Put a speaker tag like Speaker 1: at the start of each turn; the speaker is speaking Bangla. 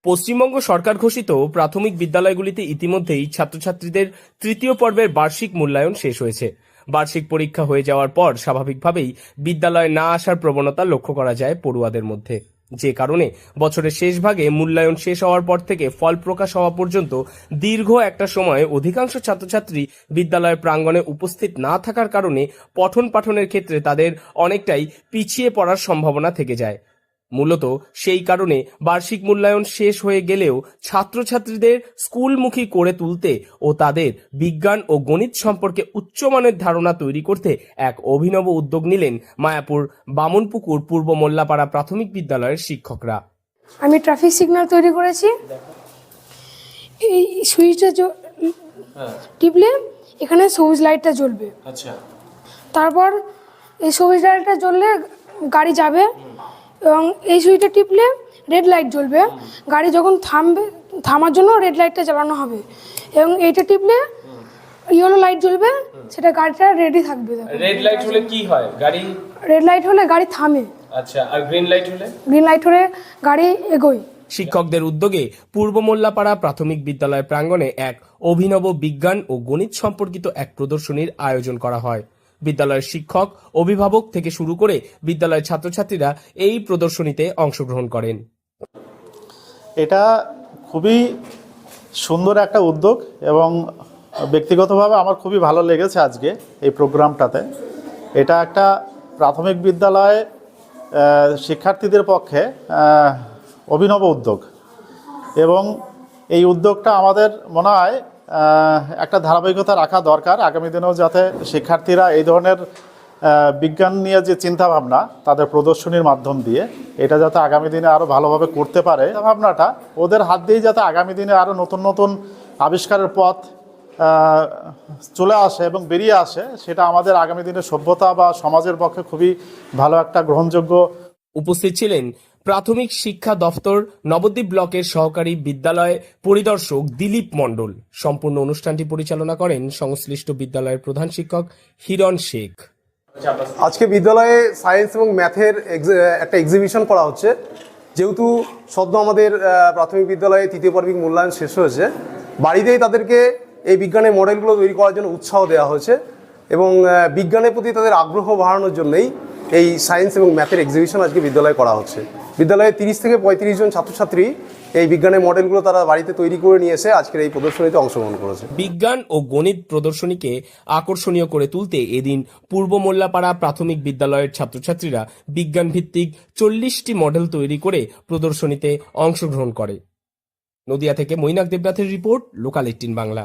Speaker 1: পশ্চিমবঙ্গ সরকার ঘোষিত প্রাথমিক বিদ্যালয়গুলিতে ইতিমধ্যেই ছাত্রছাত্রীদের তৃতীয় পর্বের বার্ষিক মূল্যায়ন শেষ হয়েছে। বার্ষিক পরীক্ষা হয়ে যাওয়ার পর স্বাভাবিকভাবেই বিদ্যালয়ে না আসার প্রবণতা লক্ষ্য করা যায় পড়ুয়াদের মধ্যে, যে কারণে বছরের শেষ ভাগে মূল্যায়ন শেষ হওয়ার পর থেকে ফল প্রকাশ হওয়া পর্যন্ত দীর্ঘ একটা সময় অধিকাংশ ছাত্রছাত্রী বিদ্যালয়ের প্রাঙ্গণে উপস্থিত না থাকার কারণে পঠন পাঠনের ক্ষেত্রে তাদের অনেকটাই পিছিয়ে পড়ার সম্ভাবনা থেকে যায়। মূলত সেই কারণে বার্ষিক মূল্যায়ন শেষ হয়ে গেলেও ছাত্রছাত্রীদের স্কুলমুখী করে তুলতে ও তাদের বিজ্ঞান ও গণিত সম্পর্কে উচ্চমানের ধারণা তৈরি করতে এক অভিনব উদ্যোগ নিলেন মায়াপুর বামনপুকুর পূর্ব মোল্লাপাড়া প্রাথমিক বিদ্যালয়ের শিক্ষকরা।
Speaker 2: আমি ট্রাফিক সিগন্যাল তৈরি করেছি। এই সুইচটা টিপলে এখানে সবুজ লাইটটা জ্বলবে। আচ্ছা, তারপর এই সবুজ লাইটটা জ্বললে গাড়ি যাবে এবং এই সুইচটা টিপলে রেড লাইট জ্বলবে। গাড়ি যখন থামবে, থামার জন্য রেড লাইটটা জ্বালানো হবে এবং এইটা টিপলে ইয়েলো লাইট জ্বলবে, সেটা গাড়িটা রেডি থাকবে।
Speaker 1: রেড লাইট হলে কি হয়? গাড়ি
Speaker 2: রেড লাইট হলে গাড়ি থামে।
Speaker 1: আচ্ছা, আর গ্রিন লাইট হলে?
Speaker 2: গ্রিন লাইট হলে গাড়ি এগোয়।
Speaker 1: শিক্ষকদের উদ্যোগে পূর্ব মোল্লাপাড়া প্রাথমিক বিদ্যালয় প্রাঙ্গণে এক অভিনব বিজ্ঞান ও গণিত সম্পর্কিত এক প্রদর্শনীর আয়োজন করা হয়। বিদ্যালয়ের শিক্ষক, অভিভাবক থেকে শুরু করে বিদ্যালয়ের ছাত্রছাত্রীরা এই প্রদর্শনীতে অংশগ্রহণ করেন।
Speaker 3: এটা খুবই সুন্দর একটা উদ্যোগ এবং ব্যক্তিগতভাবে আমার খুবই ভালো লেগেছে আজকে এই প্রোগ্রামটাতে। এটা একটা প্রাথমিক বিদ্যালয়ে শিক্ষার্থীদের পক্ষে অভিনব উদ্যোগ এবং এই উদ্যোগটা আমাদের মনে হয় একটা ধারাবাহিকতা রাখা দরকার। আগামী দিনেও যাতে শিক্ষার্থীরা এই ধরনের বিজ্ঞান নিয়ে যে চিন্তাভাবনা তাদের প্রদর্শনীর মাধ্যম দিয়ে এটা যাতে আগামী দিনে আরও ভালোভাবে করতে পারে, ভাবনাটা ওদের হাত দিয়েই যাতে আগামী দিনে আরও নতুন নতুন আবিষ্কারের পথ চলে আসে এবং বেরিয়ে আসে, সেটা আমাদের আগামী দিনে সভ্যতা বা সমাজের পক্ষে খুবই ভালো একটা গ্রহণযোগ্য।
Speaker 1: উপস্থিত ছিলেন প্রাথমিক শিক্ষা দফতর নবদ্বীপ ব্লকের সহকারী বিদ্যালয় পরিদর্শক দিলীপ মণ্ডল। সম্পূর্ণ অনুষ্ঠানটি পরিচালনা করেন সংশ্লিষ্ট বিদ্যালয়ের প্রধান শিক্ষক হিরণ শেখ।
Speaker 4: আজকে বিদ্যালয়ে সায়েন্স এবং ম্যাথের একটা এক্সিবিশন করা হচ্ছে। যেহেতু সদ্য আমাদের প্রাথমিক বিদ্যালয়ে তৃতীয় পর্বিক মূল্যায়ন শেষ হয়েছে, বাড়িতেই তাদেরকে এই বিজ্ঞানের মডেলগুলো তৈরি করার জন্য উৎসাহ দেওয়া হয়েছে এবং বিজ্ঞানের প্রতি তাদের আগ্রহ বাড়ানোর জন্যই এই সায়েন্স এবং ম্যাথের এক্সিবিশন আজকে বিদ্যালয়ে করা হচ্ছে। বিদ্যালয়ে 30 থেকে 35 জন ছাত্রছাত্রী এই বিজ্ঞানের মডেলগুলো তারা বাড়িতে তৈরি করে নিয়ে এসে আজকের এই প্রদর্শনীতে অংশগ্রহণ করেছে।
Speaker 1: বিজ্ঞান ও গণিত প্রদর্শনীকে আকর্ষণীয় করে তুলতে এদিন পূর্ব মোল্লাপাড়া প্রাথমিক বিদ্যালয়ের ছাত্রছাত্রীরা বিজ্ঞান ভিত্তিক 40টি মডেল তৈরি করে প্রদর্শনীতে অংশগ্রহণ করে। নদিয়া থেকে মৈনাক দেবনাথের রিপোর্ট, লোকাল 18 বাংলা।